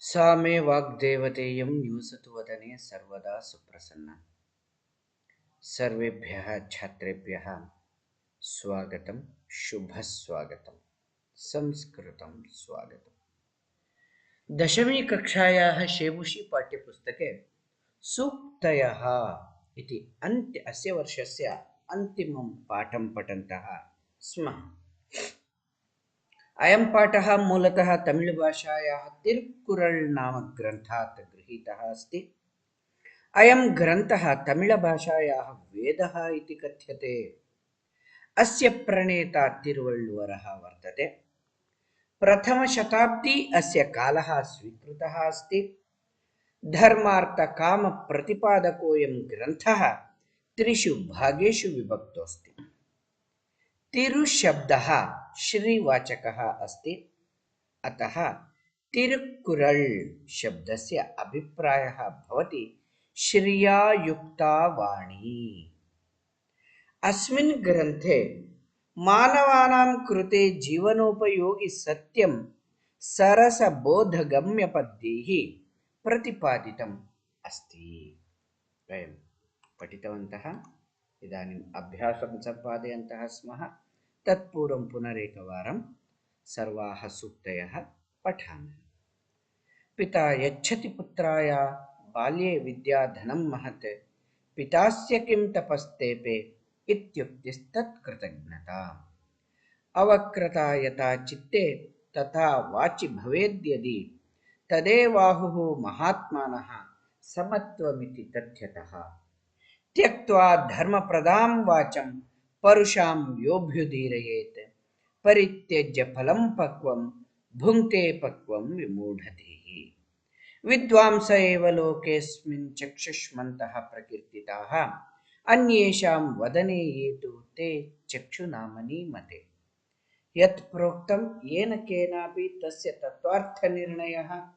सा मे वाग्देवतेयं न्यूसतु वदने सर्वदा सुप्रसन्ना। सर्वेभ्यः छात्रेभ्यः स्वागतं, शुभस्वागतं, संस्कृतं स्वागतम्। दशमी कक्षायाः शेबुषी पाठ्यपुस्तके सूक्तयः इति अस्य वर्षस्य अन्तिमं पाठं पठन्तः स्मः। अयं पाठः मूलतः तमिळुभाषायाः तिरुक्कुरळ् नामक ग्रन्थात् गृहीतः अस्ति। अयं ग्रन्थः तमिळभाषायाः वेदः इति कथ्यते। अस्य प्रणेता तिरुवळ्ळुवरः वर्तते। प्रथमशताब्दी अस्य कालः स्वीकृतः अस्ति। धर्मार्थकामप्रतिपादकोऽयं ग्रन्थः त्रिषु भागेषु विभक्तोऽस्ति। तिरुशब्दः श्रीवाचकः अस्ति, अतः तिरुक्कुरळ् शब्दस्य अभिप्रायः भवति श्रिया युक्ता वाणी। अस्मिन् ग्रन्थे मानवानां कृते जीवनोपयोगि सत्यं सरसबोधगम्यपद्यैः प्रतिपादितम् अस्ति। वयं पठितवन्तः, इदानीम् अभ्यासं सम्पादयन्तः स्मः। तत्पूर्वं पुनरेकवारं सर्वाः सूक्तयः पठामः। पिता यच्छति पुत्राय बाल्ये विद्याधनं महत्, पितास्य किं तपस्तेपे इत्युक्तिस्तत्कृतज्ञता। अवक्रता यथा चित्ते तथा वाचि भवेद्यदि, तदेवाहुः महात्मानः समत्वमिति तथ्यतः। त्यक्त्वा धर्मप्रदां वाचं परुषां योऽभ्युदीरयेत्, परित्यज्य फलं पक्वं भुङ्क्ते पक्वं विमूढधीः। विद्वांस एव लोकेऽस्मिन् चक्षुष्मन्तः प्रकीर्तिताः, अन्येषां वदने ये तु ते चक्षुनामनी मते। यत् प्रोक्तं येन केनापि तस्य तत्त्वार्थनिर्णयः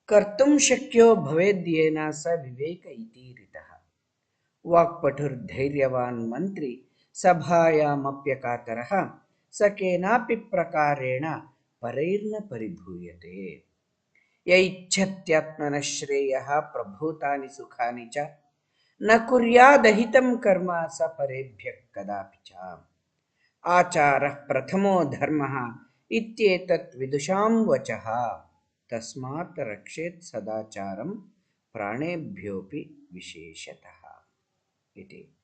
कर्तुं शक्यो भवेद्येन स विवेक इति ऋतः। वाक्पटुर्धैर्यवान् मन्त्री सभायामप्यकातरः, स केनापि प्रकारेण परैर्न परिभूयते। य इच्छत्यात्मनः श्रेयः प्रभूतानि सुखानि च, न कुर्यादहितं कर्म स परेभ्यः कदापि च। आचारः प्रथमो धर्मः इत्येतत् विदुषां वचः, तस्मात् रक्षेत् सदाचारं प्राणेभ्योऽपि विशेषतः इति।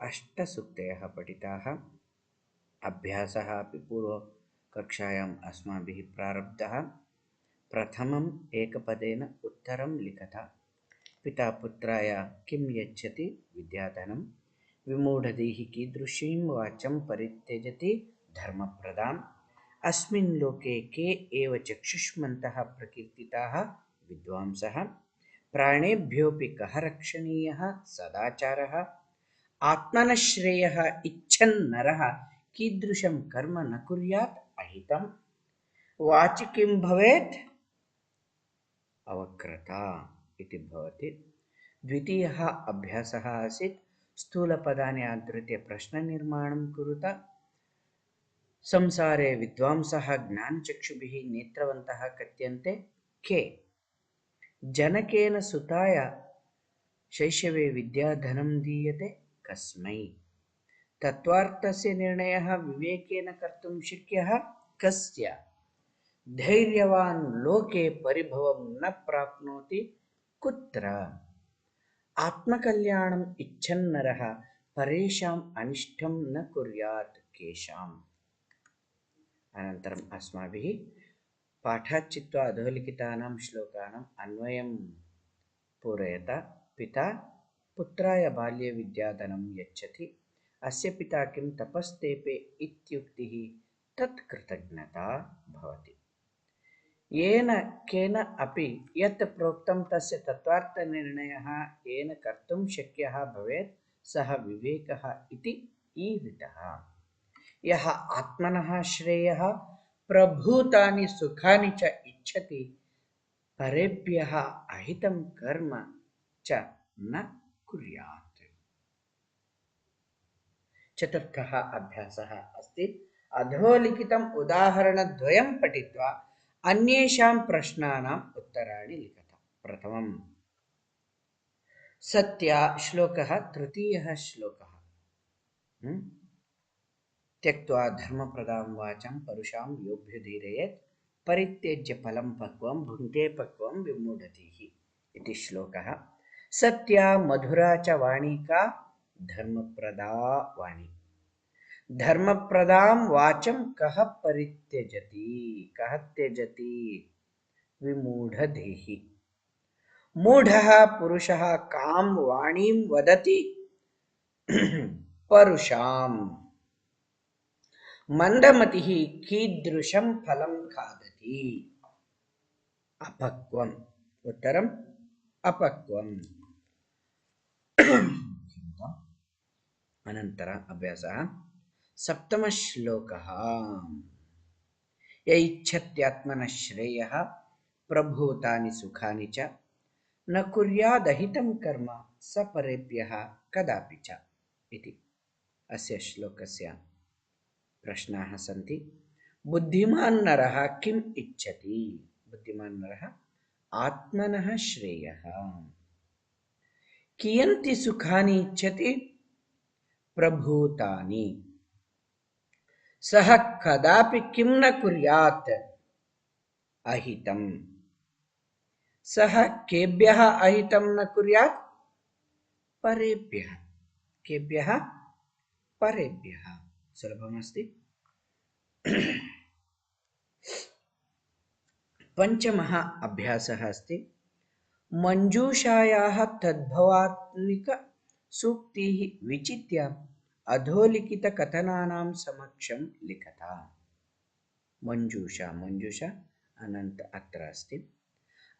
अष्टसूक्तयः पठिताः। अभ्यासः अपि पूर्वकक्षायाम् अस्माभिः प्रारब्धः। प्रथमम् एकपदेन उत्तरं लिखत। पिता पुत्राय किं यच्छति? विद्याधनं। विमूढधीः कीदृशीं वाचं परित्यजति? धर्मप्रदाम्। अस्मिन् लोके के एव चक्षुष्मन्तः प्रकीर्तिताः? विद्वांसः। प्राणेभ्योऽपि कः रक्षणीयः? सदाचारः। आत्मनः श्रेयः इच्छन् नरः कीदृशं कर्म न कुर्यात्? अहितं। वाचि किं भवेत्? अवक्रता इति भवति। द्वितीयः अभ्यासः आसीत्। स्थूलपदानि आधृत्य प्रश्ननिर्माणं कुरुत। संसारे विद्वांसः ज्ञानचक्षुभिः नेत्रवन्तः कथ्यन्ते के? जनकेन सुताय शैशवे विद्याधनं दीयते, कस्मै? तत्त्वार्थस्य निर्णयः विवेकेन कर्तुं शक्यः, कस्य? धैर्यवान् लोके परिभवं न प्राप्नोति, कुत्र? आत्मकल्याणम् इच्छन् नरः परेषाम् अनिष्टं न कुर्यात्, केषाम्? अनन्तरम् अस्माभिः पाठात् चित्वा अधोलिखितानां श्लोकानाम् अन्वयं पूरयत। पिता पुत्राय बाल्ये विद्याधनं यच्छति, अस्य पिता किं तपस्तेपे इत्युक्तिः तत्कृतज्ञता भवति। येन केन अपि यत् प्रोक्तं तस्य तत्त्वार्थनिर्णयः येन कर्तुं शक्यः भवेत्, सः विवेकः इति ईरितः। यः आत्मनः श्रेयः प्रभूतानि सुखानि च इच्छति, परेभ्यः अहितं कर्म च न कुर्यात्। चतुर्थः अभ्यासः अस्ति। अधोलिखितम् उदाहरणद्वयं पठित्वा अन्येषां प्रश्नानाम् उत्तराणि लिखत। प्रथमं सत्या श्लोकः, तृतीयः श्लोकः। त्यक्त्वा धर्मप्रदां वाचं परुषां योऽभ्युदीरयेत् परित्यज्य फलं पक्वं भुङ्क्ते पक्वं विमूढधीः इति श्लोकः। सत्या मधुरा च वाणी का धर्मप्रदा वाणी। धर्मप्रदां वाचं कः परित्यजति, कः त्यजति? विमूढधीः। मूढः पुरुषः कां वाणीं वदति परुषाम्। मंदमतिः कीदृशं फलं खादति? अपक्वम्। उत्तरम् अपक्वम्। अनन्तर अभ्यासः। सप्तमश्लोकः। य इच्छत्यात्मनः श्रेयः प्रभूतानि सुखानि च न कुर्यादहितं कर्म स परेभ्यः कदापि च इति अस्य श्लोकस्य प्रश्नाः सन्ति। बुद्धिमान् नरः किम् इच्छति? बुद्धिमान् नरः आत्मनः श्रेयः। कियन्ति सुखानि इच्छति? प्रभूतानि। सः कदापि किं न कुर्यात्? अहितम्। सः केभ्यः अहितं न कुर्यात्? परेभ्यः। केभ्यः? परेभ्यः। सुलभमस्ति। पञ्चमः अभ्यासः अस्ति। मञ्जूषायाः तद्भवात्मिकसूक्तिः विचित्य अधोलिखितकथनानां समक्षं लिखत। मञ्जूषा अनन्त अत्र अस्ति।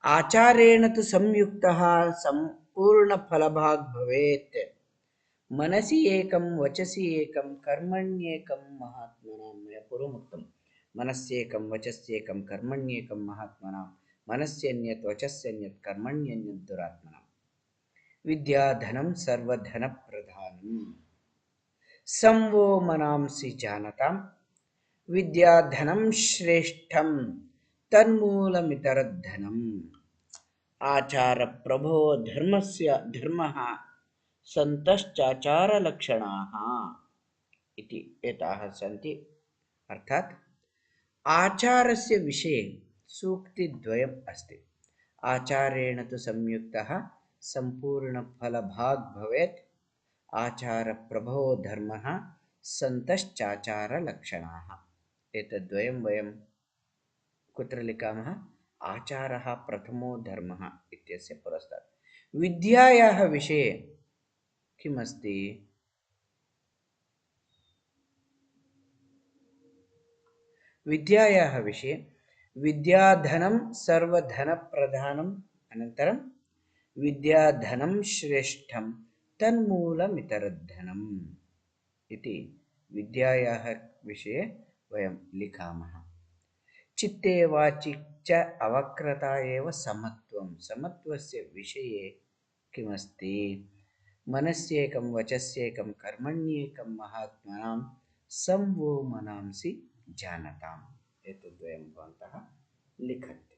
आचारेण तु संयुक्तः सम्पूर्णफलभाग् भवेत्। मनसि एकं वचसि एकं कर्मण्येकं महात्मनां। मया पूर्वमुक्तं मनस्येकं वचस्येकं कर्मण्येकं महात्मनां। मनस्यन्यत् वचस्यन्यत् कर्मण्यन्यत् दुरात्मनाम्। विद्याधनं सर्वधनप्रधानम्। संवो मनांसि जानताम्। विद्याधनं श्रेष्ठं तन्मूलमितरद्धनम्। आचारप्रभो धर्मस्य धर्मः सन्तश्चाचारलक्षणाः इति एताः सन्ति। अर्थात् आचारस्य विषये सूक्तिद्वयम् अस्ति। आचारेण तु संयुक्तः सम्पूर्णफलभाग् भवेत्। आचारप्रभो धर्मः सन्तश्चाचारलक्षणाः। एतद्वयं वयं कुत्र लिखामः? आचारः प्रथमो धर्मः इत्यस्य पुरस्तात्। विद्यायाः विषये किमस्ति? विद्यायाः विषये विद्याधनं सर्वधनप्रधानम्। अनन्तरं विद्याधनं श्रेष्ठं तन्मूलमितरद्धनम् इति विद्यायाः विषये वयं लिखामः। चित्ते वाचि च अवक्रता एव समत्वं। समत्वस्य विषये किमस्ति? मनस्येकं वचस्येकं कर्मण्येकं महात्मनां संवो मनांसि जानताम्। एतद्वयं भवन्तः लिखन्ति।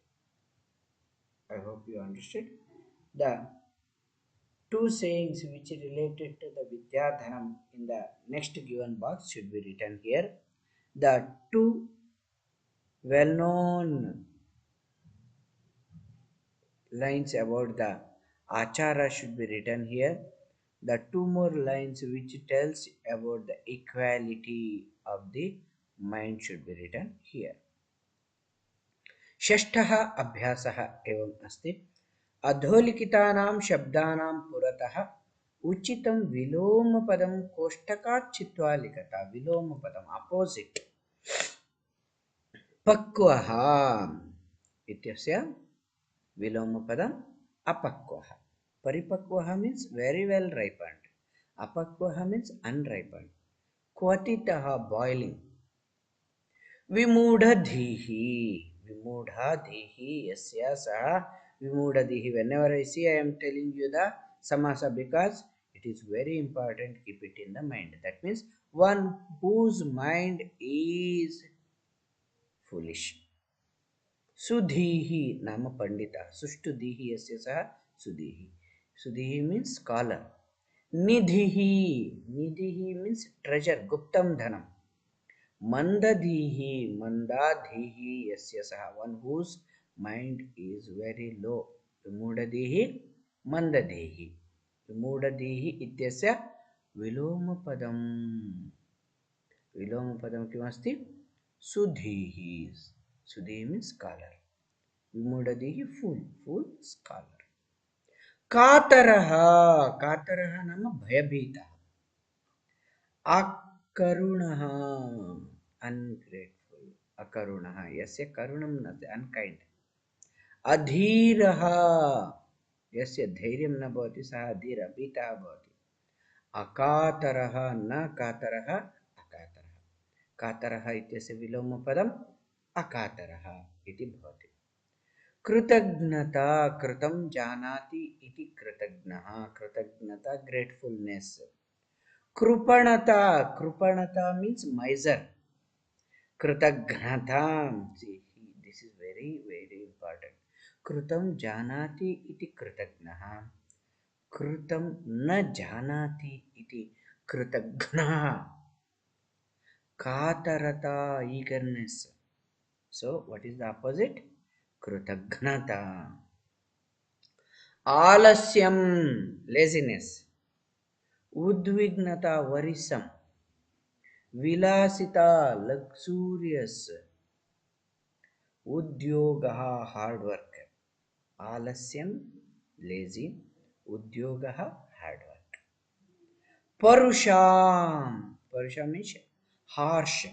I hope you understood. The two sayings which are related to the Vidyadhanam in the next given box should be written here. The two well-known lines about the achara should be written here. The two more lines which tells about the equality of the mind should be written here. षष्ठः अभ्यासः एवम् अस्ति। अधोलिखितानां शब्दानां पुरतः उचितं विलोमपदं कोष्टकात् चित्वा लिखत। विलोमपदम् अपोजिट्। पक्वः इत्यस्य विलोमपदम् अपक्वः। परिपक्वः means very well ripened. अपक्वः means unripened. क्वथितः boiling. विमूढधीः यस्य सः विमूढधीः. Whenever I see, I am telling you the samasa because it is very important. Keep it in the mind. That means one whose mind is foolish. सुधीहि नाम पंडिता. सुष्टुधीहि यस्य सः सुधीहि. Sudihi means scholar. Nidhihi. Nidhihi means treasure. Guptam dhanam. Mandadhihi. Mandadhihi yasya saha. One whose mind is very low. Vimudadhihi. Mandadhihi. Vimudadhihi ityasya विलोमपदम. विलोमपदम किमस्ति? सुधीः. सुधीः means scholar. विमूढधीः fool. Fool scholar. कातरः. कातरः नाम भयभीतः. अकरुणः ungrateful. अकरुणः यस्य करुणं न unkind. अधीरः यस्य धैर्यं न भवति सः अधीरः भीतः भवति. अकातरः न कातरः अकातरः. कातरः इत्यस्य विलोमपदम् अकातरः इति भवति. कृतज्ञता. कृतं जानाति इति कृतज्ञः. कृतज्ञता ग्रेटफुलनेस. कृपणता. कृपणता मीन्स miser. कृतज्ञता. This is very very important. कृतं जानाति इति कृतज्ञः. कृतं न जानाति इति कृतज्ञः. कातरता eagerness. So what is the opposite? कृतज्ञता. आलस्यम laziness. उद्विग्नता worrisome. विलासिता luxurious. उद्योगः hard work. आलस्यम lazy. उद्योगः hard work. परुषा. परुषा means harsh.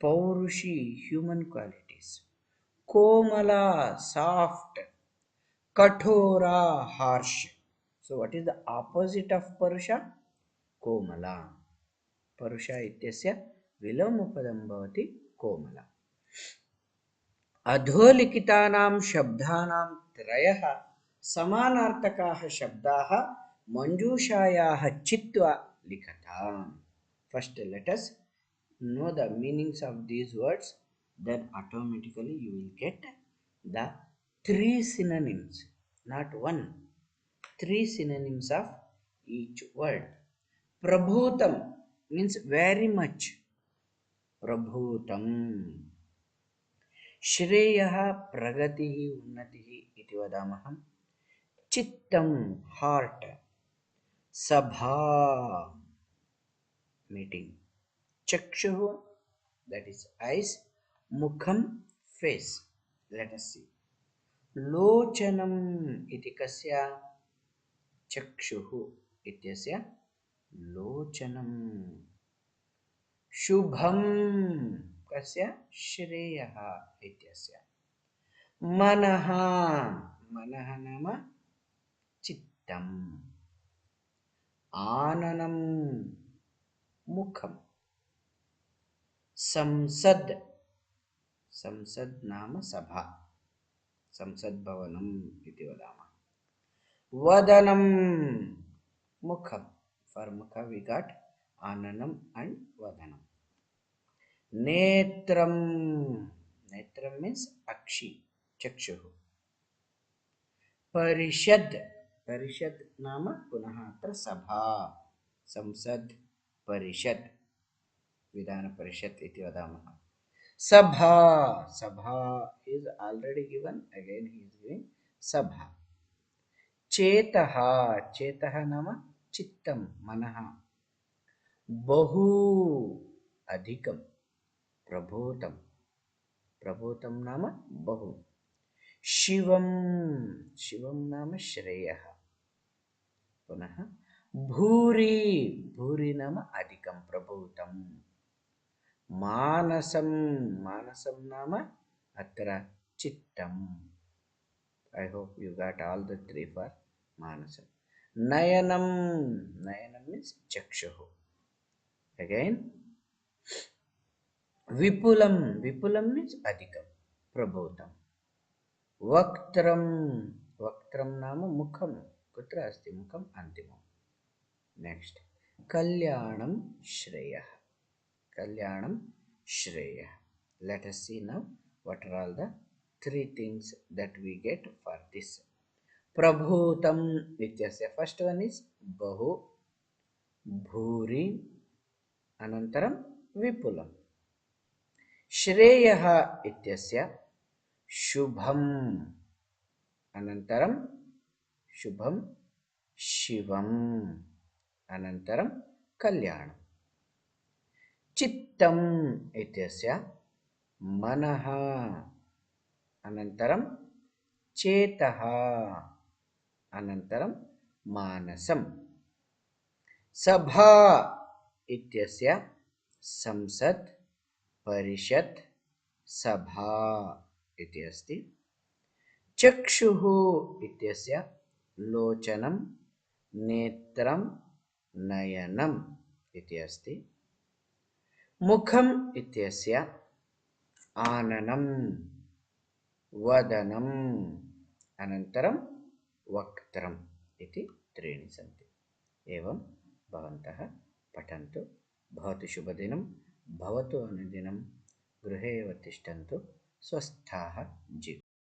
पौरुषी human qualities. Komla soft. Kathora harsh. So what is the opposite of Parusha? Komala. Parusha इत्यस्य विलोमपदं भवति कोमला. अधोलिखितानां शब्दानां त्रयः समानार्थकाः शब्दाः मञ्जूषायाः चित्वा लिखताम्. First let us know the meanings of these words, then automatically you will get the three synonyms, not one. Three synonyms of each word. Prabhutam means very much. Prabhutam. Shreyah pragatihi unnatihi iti vadamah. Chittam heart. Sabha meeting. Chakshuhu that is eyes. Mukham face. Let us see. Lochanam iti kasya. चक्षुः इत्यस्य लोचनम्. शुभं कस्य? श्रेयः इत्यस्य. मनः. मनः नाम चित्तम्. आननं मुखं. संसद्. संसद् नाम सभा. संसद् भवनम् इति वदामः. वदनं मुखं. For mukha we got ananam and vadanam. Netram. Netram means akshi, chakshuh. Parishad. Parishad nama पुनः अत्र सभा. संसद परिषद. विधान परिषद इति वदामः. सभा. सभा is already given. Again he is giving सभा. चेतः. चेतः नाम चित्तं मनः. बहु अधिकं. प्रभूतं. प्रभूतं नाम बहु. शिवं. शिवं नाम श्रेयः. पुनः भूरि. भूरि नाम अधिकं प्रभूतं. मानसं. मानसं नाम अत्र चित्तं. I hope you got all the three for manasam. Nayanam. Nayanam means chakshuh. Again विपुलं. विपुलं means अधिकं प्रभूतं. वक्त्रं. वक्त्रं नाम मुखं. कुत्र अस्ति मुखम्? अन्तिमं. नेक्स्ट कल्याणं श्रेयः. कल्याणं श्रेयः. Let us see now what are all the three things that we get for this. Prabhutam ityasya first one is bahu, bhuri, anantaram vipulam. Shreyah ityasya shubham, anantaram shubham, shivam, anantaram kalyanam. Chittam ityasya मनः, अनन्तरं चेतः, अनन्तरं मानसम्. सभा इत्यस्य संसत्, परिषत्, सभा इति अस्ति. चक्षुः इत्यस्य लोचनं, नेत्रं, नयनम् इति अस्ति. मुखम् इत्यस्य आननं, वदनम्, अनन्तरं वक्त्रम् इति त्रीणि सन्ति. एवं भवन्तः पठन्तु. भवतु शुभदिनं, भवतु अनुदिनं, गृहे एव तिष्ठन्तु, स्वस्थाः जीवन्तु.